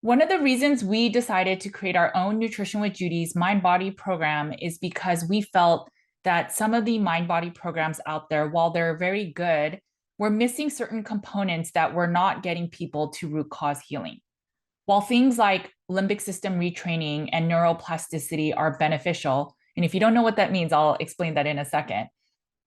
One of the reasons we decided to create our own Nutrition with Judy's Mind Body program is because we felt that some of the mind body programs out there, while they're very good, were missing certain components that were not getting people to root cause healing. While things like limbic system retraining and neuroplasticity are beneficial, and if you don't know what that means, I'll explain that in a second,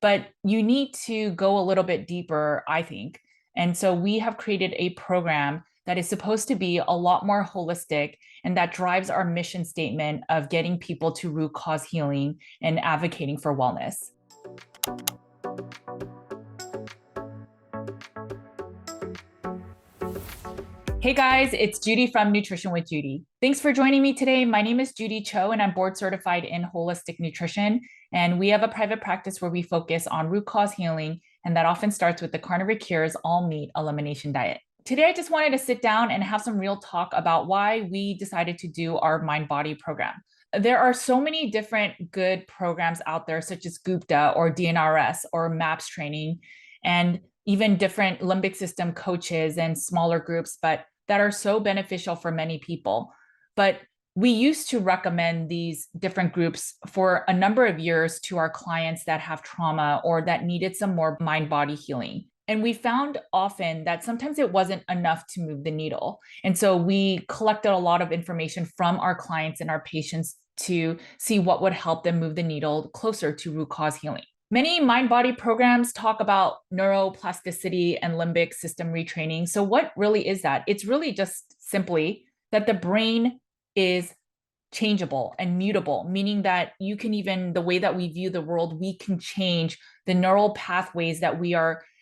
but you need to go a little bit deeper, I think. And so we have created a program that is supposed to be a lot more holistic and that drives our mission statement of getting people to root cause healing and advocating for wellness. Hey guys, it's Judy from Nutrition with Judy. Thanks for joining me today. My name is Judy Cho and I'm board certified in holistic nutrition. And we have a private practice where we focus on root cause healing. And that often starts with the Carnivore Cure's all meat elimination diet. Today, I just wanted to sit down and have some real talk about why we decided to do our mind body program. There are so many different good programs out there, such as Gupta or DNRS or MAPS training, and even different limbic system coaches and smaller groups, but that are so beneficial for many people. But we used to recommend these different groups for a number of years to our clients that have trauma or that needed some more mind body healing. And we found often that sometimes it wasn't enough to move the needle. And so we collected a lot of information from our clients and our patients to see what would help them move the needle closer to root cause healing. Many mind body programs talk about neuroplasticity and limbic system retraining. So, what really is that? It's really just simply that the brain is changeable and mutable, meaning that you can even, the way that we view the world, we can change the neural pathways that we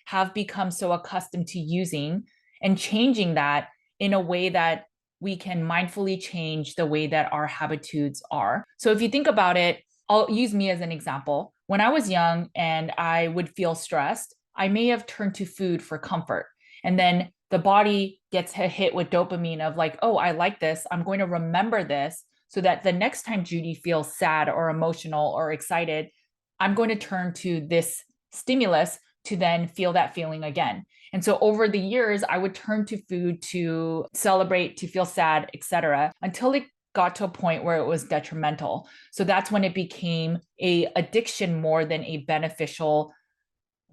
have become so accustomed to using and changing that in a way that we can mindfully change the way that our habitudes are. So, if you think about it, I'll use me as an example. When I was young and I would feel stressed, I may have turned to food for comfort. And then the body gets hit with dopamine of like, oh, I like this. I'm going to remember this so that the next time Judy feels sad or emotional or excited, I'm going to turn to this stimulus to then feel that feeling again. And so over the years, I would turn to food to celebrate, to feel sad, etc., until it got to a point where it was detrimental. So that's when it became a addiction more than a beneficial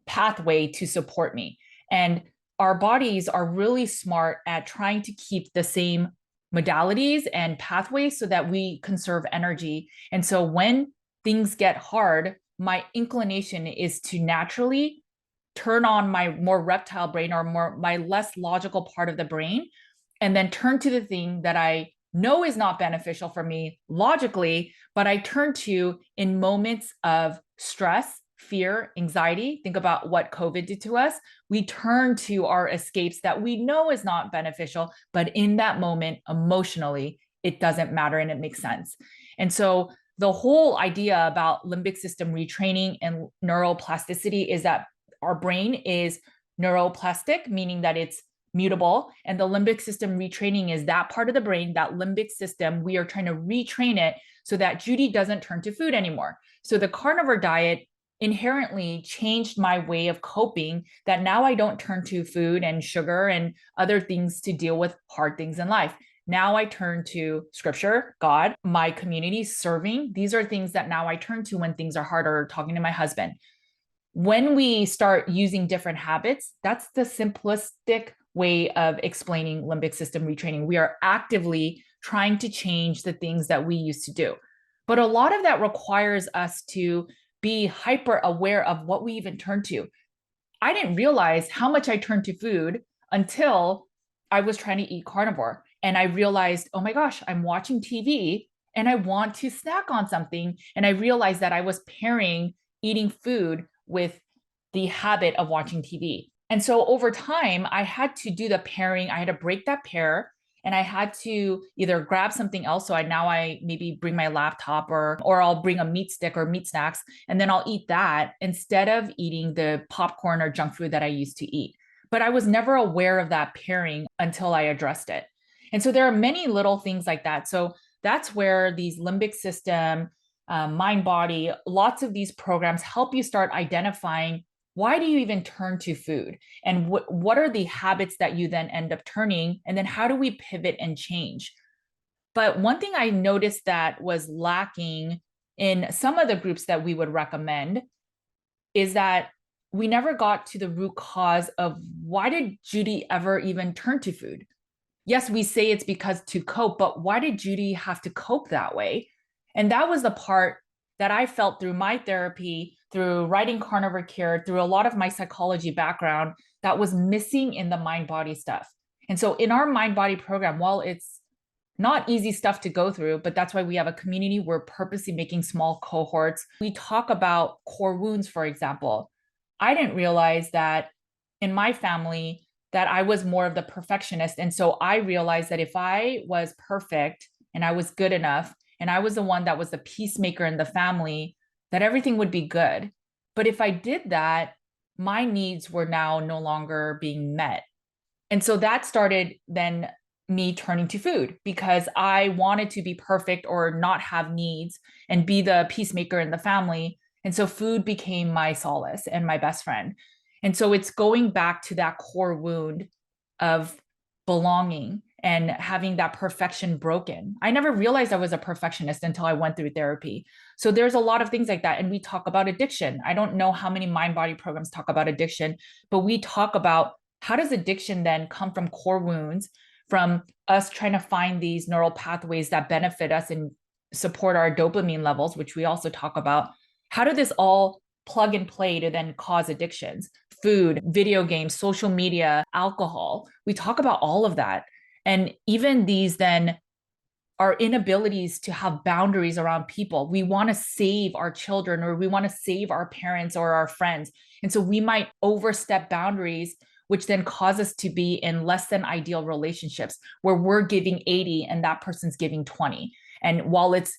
pathway to support me. And our bodies are really smart at trying to keep the same modalities and pathways so that we conserve energy. And so when things get hard, my inclination is to naturally turn on my more reptile brain or more my less logical part of the brain, and then turn to the thing that I know is not beneficial for me logically, but I turn to in moments of stress, fear, anxiety. Think about what COVID did to us. We turn to our escapes that we know is not beneficial, but in that moment, emotionally, it doesn't matter and it makes sense. And so the whole idea about limbic system retraining and neuroplasticity is that our brain is neuroplastic, meaning that it's mutable. And the limbic system retraining is that part of the brain, that limbic system, we are trying to retrain it so that Judy doesn't turn to food anymore. So the carnivore diet inherently changed my way of coping, that now I don't turn to food and sugar and other things to deal with hard things in life. Now I turn to scripture, God, my community, serving. These are things that now I turn to when things are harder, talking to my husband. When we start using different habits, that's the simplistic way of explaining limbic system retraining. We are actively trying to change the things that we used to do. But a lot of that requires us to be hyper aware of what we even turn to. I didn't realize how much I turned to food until I was trying to eat carnivore. And I realized, oh my gosh, I'm watching TV and I want to snack on something. And I realized that I was pairing eating food with the habit of watching TV. And so over time, I had to do the pairing. I had to break that pair and I had to either grab something else. So I maybe bring my laptop or I'll bring a meat stick or meat snacks, and then I'll eat that instead of eating the popcorn or junk food that I used to eat. But I was never aware of that pairing until I addressed it. And so there are many little things like that. So that's where these limbic system, mind body, lots of these programs help you start identifying why do you even turn to food? And what are the habits that you then end up turning? And then how do we pivot and change? But one thing I noticed that was lacking in some of the groups that we would recommend is that we never got to the root cause of why did Judy ever even turn to food? Yes, we say it's because to cope, but why did Judy have to cope that way? And that was the part that I felt through my therapy, through writing carnivore care, through a lot of my psychology background that was missing in the mind body stuff. And so in our mind body program, while it's not easy stuff to go through, but that's why we have a community. We're purposely making small cohorts. We talk about core wounds, for example. I didn't realize that in my family that I was more of the perfectionist. And so I realized that if I was perfect and I was good enough, and I was the one that was the peacemaker in the family, that everything would be good. But if I did that, my needs were now no longer being met. And so that started then me turning to food because I wanted to be perfect or not have needs and be the peacemaker in the family. And so food became my solace and my best friend. And so it's going back to that core wound of belonging and having that perfection broken. I never realized I was a perfectionist until I went through therapy. So there's a lot of things like that. And we talk about addiction. I don't know how many mind body programs talk about addiction, but we talk about how does addiction then come from core wounds, from us trying to find these neural pathways that benefit us and support our dopamine levels, which we also talk about. How did this all plug and play to then cause addictions? Food, video games, social media, alcohol. We talk about all of that. And even these then our inabilities to have boundaries around people. We want to save our children or we want to save our parents or our friends. And so we might overstep boundaries, which then cause us to be in less than ideal relationships where we're giving 80 and that person's giving 20. And while it's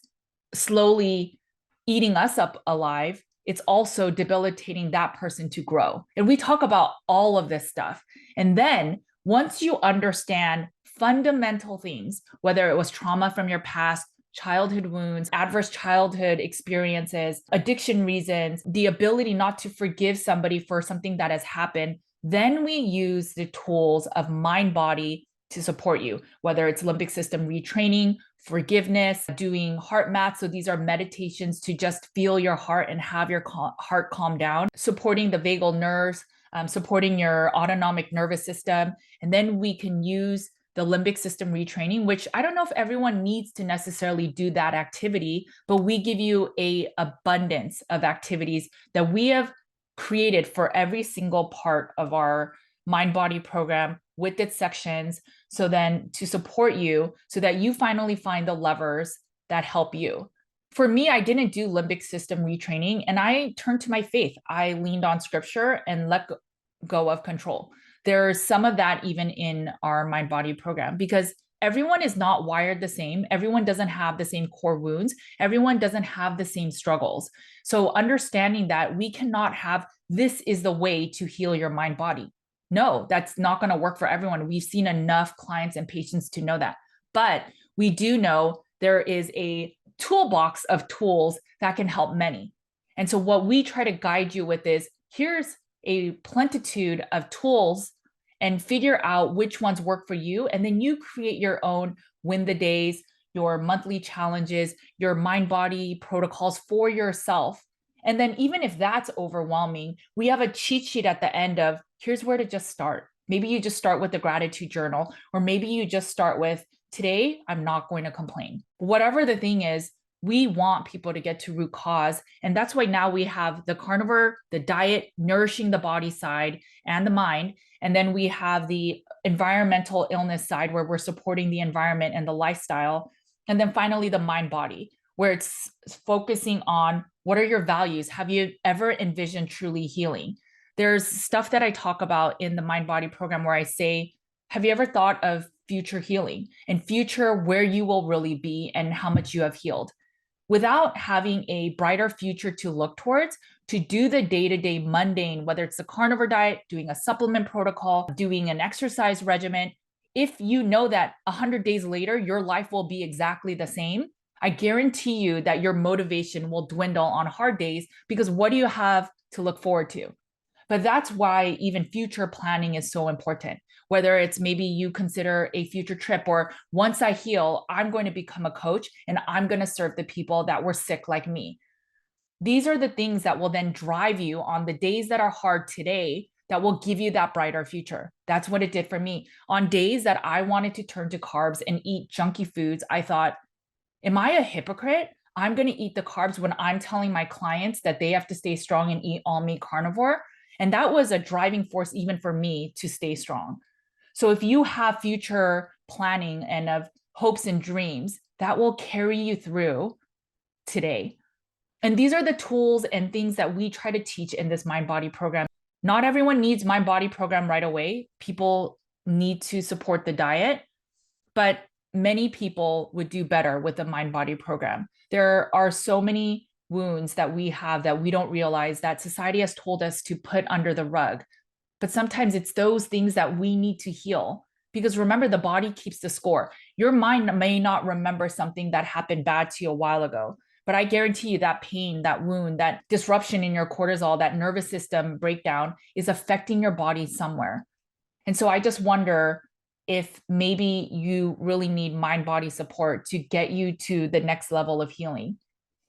slowly eating us up alive, it's also debilitating that person to grow. And we talk about all of this stuff. And then once you understand fundamental things, whether it was trauma from your past, childhood wounds, adverse childhood experiences, addiction reasons, the ability not to forgive somebody for something that has happened, then we use the tools of mind body to support you, whether it's limbic system retraining, forgiveness, doing heart math. So these are meditations to just feel your heart and have your heart calm down, supporting the vagal nerves, supporting your autonomic nervous system. And then we can use the limbic system retraining, which I don't know if everyone needs to necessarily do that activity, but we give you a abundance of activities that we have created for every single part of our mind body program with its sections. So then to support you so that you finally find the levers that help you. For me, I didn't do limbic system retraining and I turned to my faith. I leaned on scripture and let go of control. There's some of that even in our mind body program because everyone is not wired the same. Everyone doesn't have the same core wounds. Everyone doesn't have the same struggles. So understanding that we cannot have this is the way to heal your mind body. No, that's not going to work for everyone. We've seen enough clients and patients to know that. But we do know there is a toolbox of tools that can help many. And so what we try to guide you with is here's a plentitude of tools and figure out which ones work for you. And then you create your own win the days, your monthly challenges, your mind body protocols for yourself. And then even if that's overwhelming, we have a cheat sheet at the end of here's where to just start. Maybe you just start with the gratitude journal, or maybe you just start with today, I'm not going to complain. Whatever the thing is, we want people to get to root cause. And that's why now we have the carnivore, the diet, nourishing the body side and the mind. And then we have the environmental illness side where we're supporting the environment and the lifestyle. And then finally, the mind body, where it's focusing on what are your values? Have you ever envisioned truly healing? There's stuff that I talk about in the mind body program where I say, have you ever thought of future healing and future where you will really be and how much you have healed? Without having a brighter future to look towards, to do the day-to-day mundane, whether it's the carnivore diet, doing a supplement protocol, doing an exercise regimen, if you know that 100 days later, your life will be exactly the same, I guarantee you that your motivation will dwindle on hard days because what do you have to look forward to? But that's why even future planning is so important. Whether it's maybe you consider a future trip, or once I heal, I'm going to become a coach and I'm going to serve the people that were sick like me. These are the things that will then drive you on the days that are hard today, that will give you that brighter future. That's what it did for me. On days that I wanted to turn to carbs and eat junky foods, I thought, am I a hypocrite? I'm going to eat the carbs when I'm telling my clients that they have to stay strong and eat all meat carnivore. And that was a driving force even for me to stay strong. So if you have future planning and of hopes and dreams, that will carry you through today. And these are the tools and things that we try to teach in this mind body program. Not everyone needs mind body program right away. People need to support the diet, but many people would do better with the mind body program. There are so many wounds that we have that we don't realize that society has told us to put under the rug. But sometimes it's those things that we need to heal. Because remember, the body keeps the score. Your mind may not remember something that happened bad to you a while ago, but I guarantee you that pain, that wound, that disruption in your cortisol, that nervous system breakdown is affecting your body somewhere. And so I just wonder if maybe you really need mind body support to get you to the next level of healing.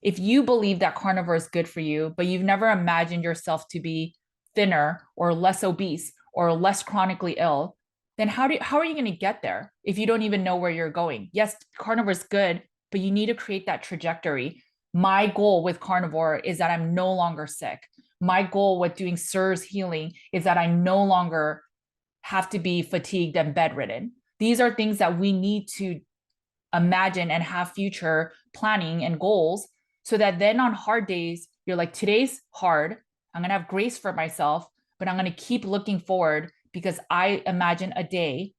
If you believe that carnivore is good for you, but you've never imagined yourself to be thinner or less obese or less chronically ill, then how are you going to get there if you don't even know where you're going? Yes, carnivore is good, but you need to create that trajectory. My goal with carnivore is that I'm no longer sick. My goal with doing SIRS healing is that I no longer have to be fatigued and bedridden. These are things that we need to imagine and have future planning and goals, so that then on hard days, you're like, today's hard. I'm going to have grace for myself, but I'm going to keep looking forward because I imagine a day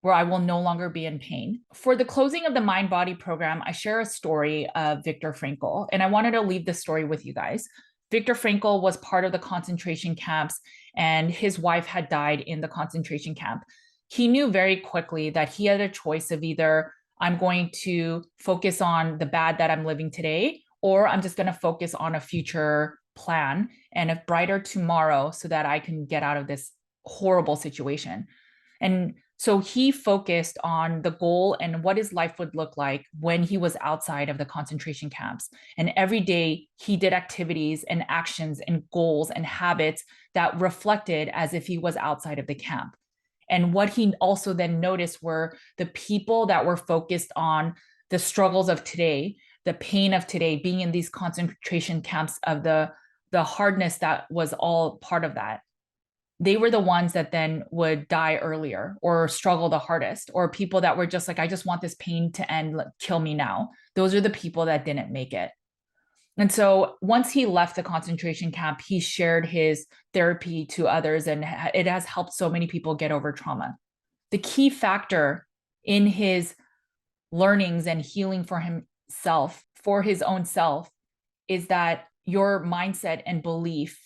where I will no longer be in pain. For the closing of the Mind Body program, I share a story of Viktor Frankl, and I wanted to leave this story with you guys. Viktor Frankl was part of the concentration camps, and his wife had died in the concentration camp. He knew very quickly that he had a choice of either I'm going to focus on the bad that I'm living today, or I'm just going to focus on a future plan and a brighter tomorrow so that I can get out of this horrible situation. And so he focused on the goal and what his life would look like when he was outside of the concentration camps. And every day he did activities and actions and goals and habits that reflected as if he was outside of the camp. And what he also then noticed were the people that were focused on the struggles of today, the pain of today, being in these concentration camps, of the hardness that was all part of that. They were the ones that then would die earlier or struggle the hardest, or people that were just like, I just want this pain to end, kill me now. Those are the people that didn't make it. And so once he left the concentration camp, he shared his therapy to others, and it has helped so many people get over trauma. The key factor in his learnings and healing for himself, for his own self, is that your mindset and belief,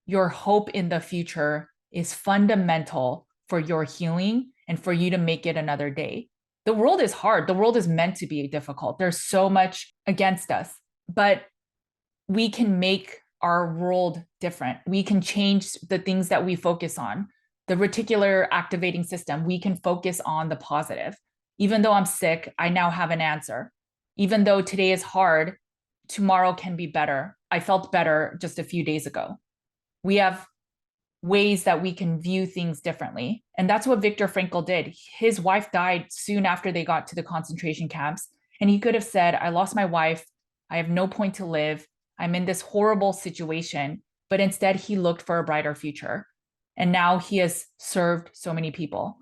your hope in the future is fundamental for your healing and for you to make it another day. The world is hard. The world is meant to be difficult. There's so much against us, but we can make our world different. We can change the things that we focus on. The reticular activating system, we can focus on the positive. Even though I'm sick, I now have an answer. Even though today is hard, tomorrow can be better. I felt better just a few days ago. We have ways that we can view things differently. And that's what Viktor Frankl did. His wife died soon after they got to the concentration camps. And he could have said, I lost my wife. I have no point to live. I'm in this horrible situation. But instead, he looked for a brighter future. And now he has served so many people.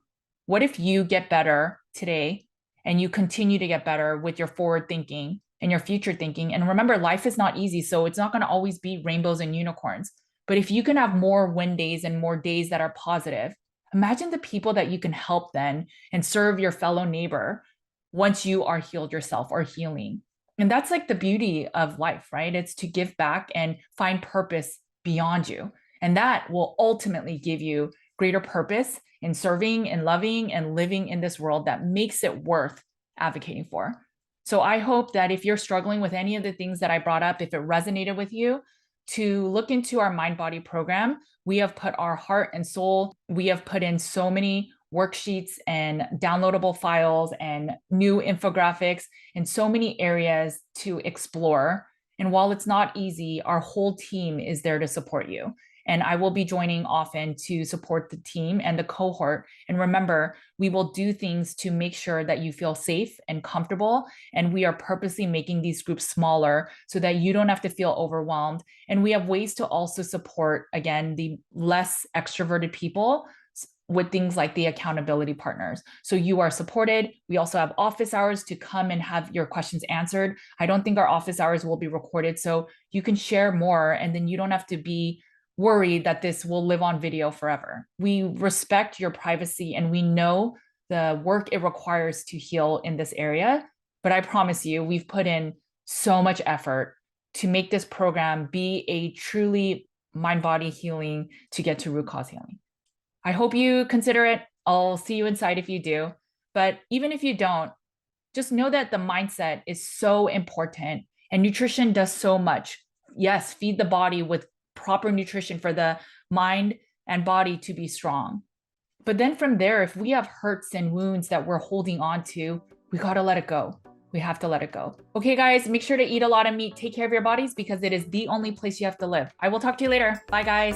What if you get better today and you continue to get better with your forward thinking and your future thinking? And remember, life is not easy. So it's not going to always be rainbows and unicorns. But if you can have more win days and more days that are positive, imagine the people that you can help then and serve your fellow neighbor once you are healed yourself or healing. And that's like the beauty of life, right? It's to give back and find purpose beyond you. And that will ultimately give you greater purpose in serving and loving and living in this world that makes it worth advocating for. So I hope that if you're struggling with any of the things that I brought up, if it resonated with you, to look into our mind body program. We have put our heart and soul, we have put in so many worksheets and downloadable files and new infographics and so many areas to explore. And while it's not easy, our whole team is there to support you. And I will be joining often to support the team and the cohort. And remember, we will do things to make sure that you feel safe and comfortable. And we are purposely making these groups smaller so that you don't have to feel overwhelmed. And we have ways to also support, again, the less extroverted people with things like the accountability partners. So you are supported. We also have office hours to come and have your questions answered. I don't think our office hours will be recorded, so you can share more, and then you don't have to be worried that this will live on video forever. We respect your privacy and we know the work it requires to heal in this area. But I promise you, we've put in so much effort to make this program be a truly mind-body healing to get to root cause healing. I hope you consider it. I'll see you inside if you do. But even if you don't, just know that the mindset is so important and nutrition does so much. Yes, feed the body with proper nutrition for the mind and body to be strong. But then from there, if we have hurts and wounds that we're holding on to, we got to let it go. We have to let it go. Okay, guys, make sure to eat a lot of meat. Take care of your bodies because it is the only place you have to live. I will talk to you later. Bye, guys.